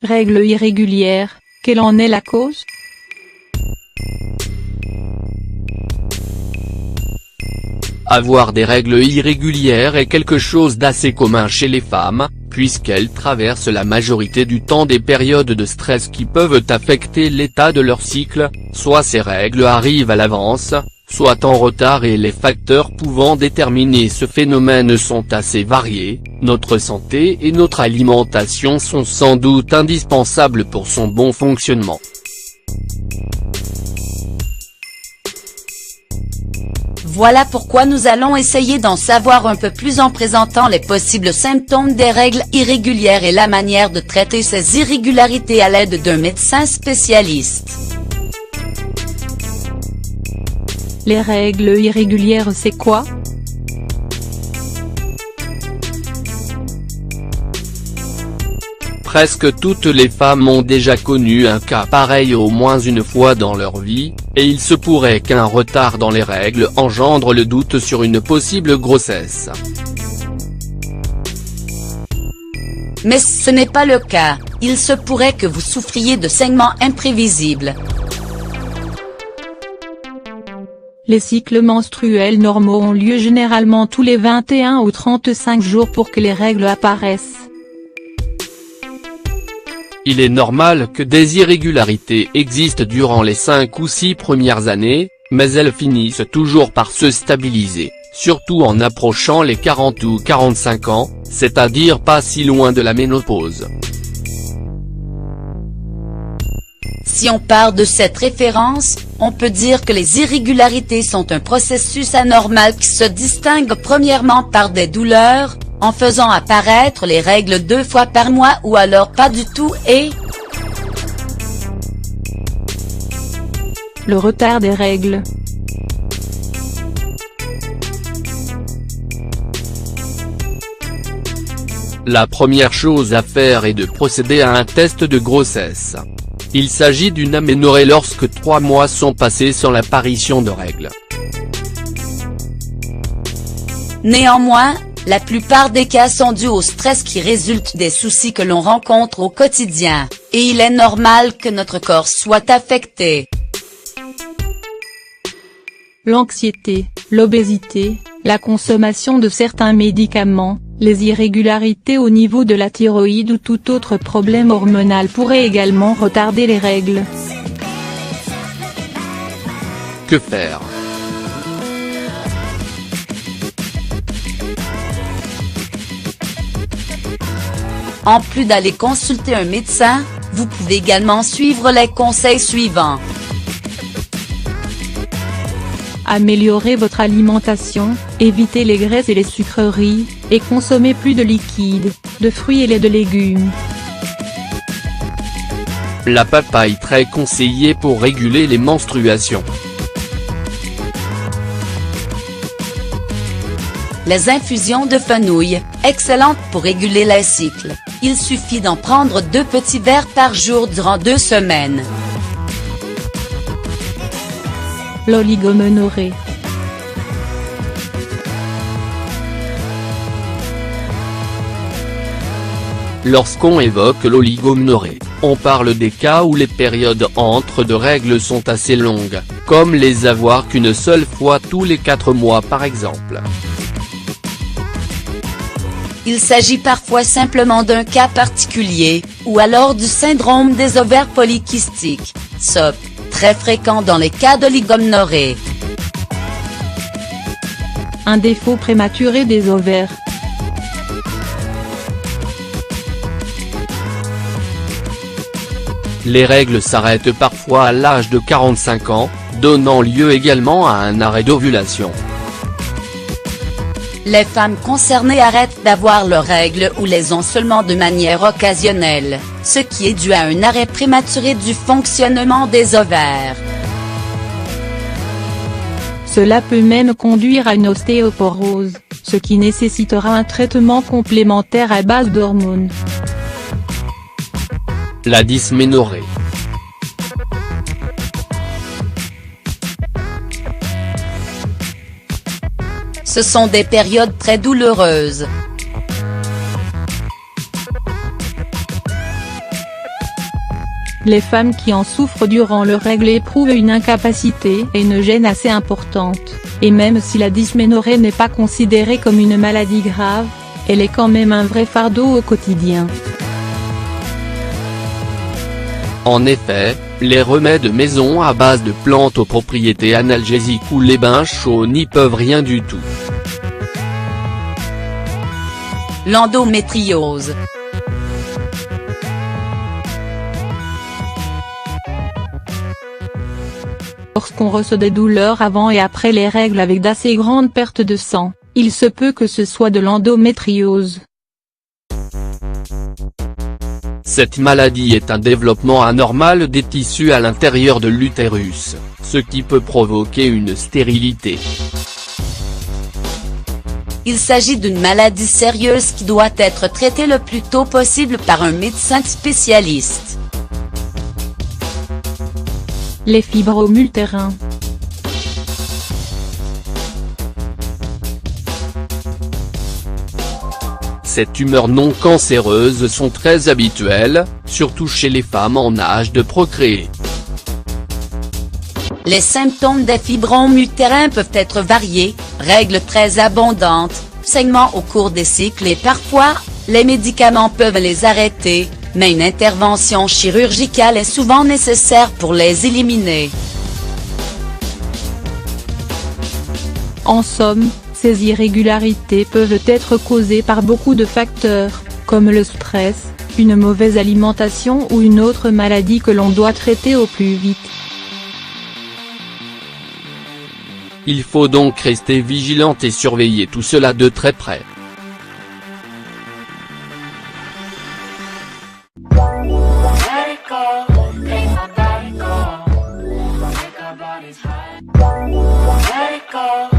Règles irrégulières, quelle en est la cause? Avoir des règles irrégulières est quelque chose d'assez commun chez les femmes, puisqu'elles traversent la majorité du temps des périodes de stress qui peuvent affecter l'état de leur cycle, soit ces règles arrivent à l'avance, soit en retard, et les facteurs pouvant déterminer ce phénomène sont assez variés. Notre santé et notre alimentation sont sans doute indispensables pour son bon fonctionnement. Voilà pourquoi nous allons essayer d'en savoir un peu plus en présentant les possibles symptômes des règles irrégulières et la manière de traiter ces irrégularités à l'aide d'un médecin spécialiste. Les règles irrégulières, c'est quoi? Presque toutes les femmes ont déjà connu un cas pareil au moins une fois dans leur vie, et il se pourrait qu'un retard dans les règles engendre le doute sur une possible grossesse. Mais ce n'est pas le cas, il se pourrait que vous souffriez de saignements imprévisibles. Les cycles menstruels normaux ont lieu généralement tous les 21 ou 35 jours pour que les règles apparaissent. Il est normal que des irrégularités existent durant les 5 ou 6 premières années, mais elles finissent toujours par se stabiliser, surtout en approchant les 40 ou 45 ans, c'est-à-dire pas si loin de la ménopause. Si on part de cette référence, on peut dire que les irrégularités sont un processus anormal qui se distingue premièrement par des douleurs, en faisant apparaître les règles 2 fois par mois ou alors pas du tout, et le retard des règles. La première chose à faire est de procéder à un test de grossesse. Il s'agit d'une aménorrhée lorsque 3 mois sont passés sans l'apparition de règles. néanmoins, la plupart des cas sont dus au stress qui résulte des soucis que l'on rencontre au quotidien, et il est normal que notre corps soit affecté. L'anxiété, l'obésité, la consommation de certains médicaments, les irrégularités au niveau de la thyroïde ou tout autre problème hormonal pourraient également retarder les règles. Que faire? En plus d'aller consulter un médecin, vous pouvez également suivre les conseils suivants. Améliorez votre alimentation, évitez les graisses et les sucreries, et consommez plus de liquides, de fruits et de légumes. La papaye très conseillée pour réguler les menstruations. Les infusions de fenouil, excellentes pour réguler les cycles. Il suffit d'en prendre 2 petits verres par jour durant 2 semaines. L'oligoménorrhée. Lorsqu'on évoque l'oligoménorrhée, on parle des cas où les périodes entre deux règles sont assez longues, comme les avoir qu'une seule fois tous les 4 mois par exemple. Il s'agit parfois simplement d'un cas particulier, ou alors du syndrome des ovaires polykystiques, SOP, très fréquent dans les cas d'oligoménorrhée. Un défaut prématuré des ovaires. Les règles s'arrêtent parfois à l'âge de 45 ans, donnant lieu également à un arrêt d'ovulation. Les femmes concernées arrêtent d'avoir leurs règles ou les ont seulement de manière occasionnelle, ce qui est dû à un arrêt prématuré du fonctionnement des ovaires. Cela peut même conduire à une ostéoporose, ce qui nécessitera un traitement complémentaire à base d'hormones. La dysménorrhée. Ce sont des périodes très douloureuses. Les femmes qui en souffrent durant leurs règles éprouvent une incapacité et une gêne assez importante, et même si la dysménorrhée n'est pas considérée comme une maladie grave, elle est quand même un vrai fardeau au quotidien. En effet, les remèdes maison à base de plantes aux propriétés analgésiques ou les bains chauds n'y peuvent rien du tout. L'endométriose. Lorsqu'on ressent des douleurs avant et après les règles avec d'assez grandes pertes de sang, il se peut que ce soit de l'endométriose. Cette maladie est un développement anormal des tissus à l'intérieur de l'utérus, ce qui peut provoquer une stérilité. Il s'agit d'une maladie sérieuse qui doit être traitée le plus tôt possible par un médecin spécialiste. Les fibromes utérins. Ces tumeurs non cancéreuses sont très habituelles, surtout chez les femmes en âge de procréer. Les symptômes des fibromes utérins peuvent être variés, règles très abondantes, saignements au cours des cycles et parfois, les médicaments peuvent les arrêter, mais une intervention chirurgicale est souvent nécessaire pour les éliminer. En somme, ces irrégularités peuvent être causées par beaucoup de facteurs, comme le stress, une mauvaise alimentation ou une autre maladie que l'on doit traiter au plus vite. Il faut donc rester vigilante et surveiller tout cela de très près. Let it go, make my body go, make our bodies high. Let it go.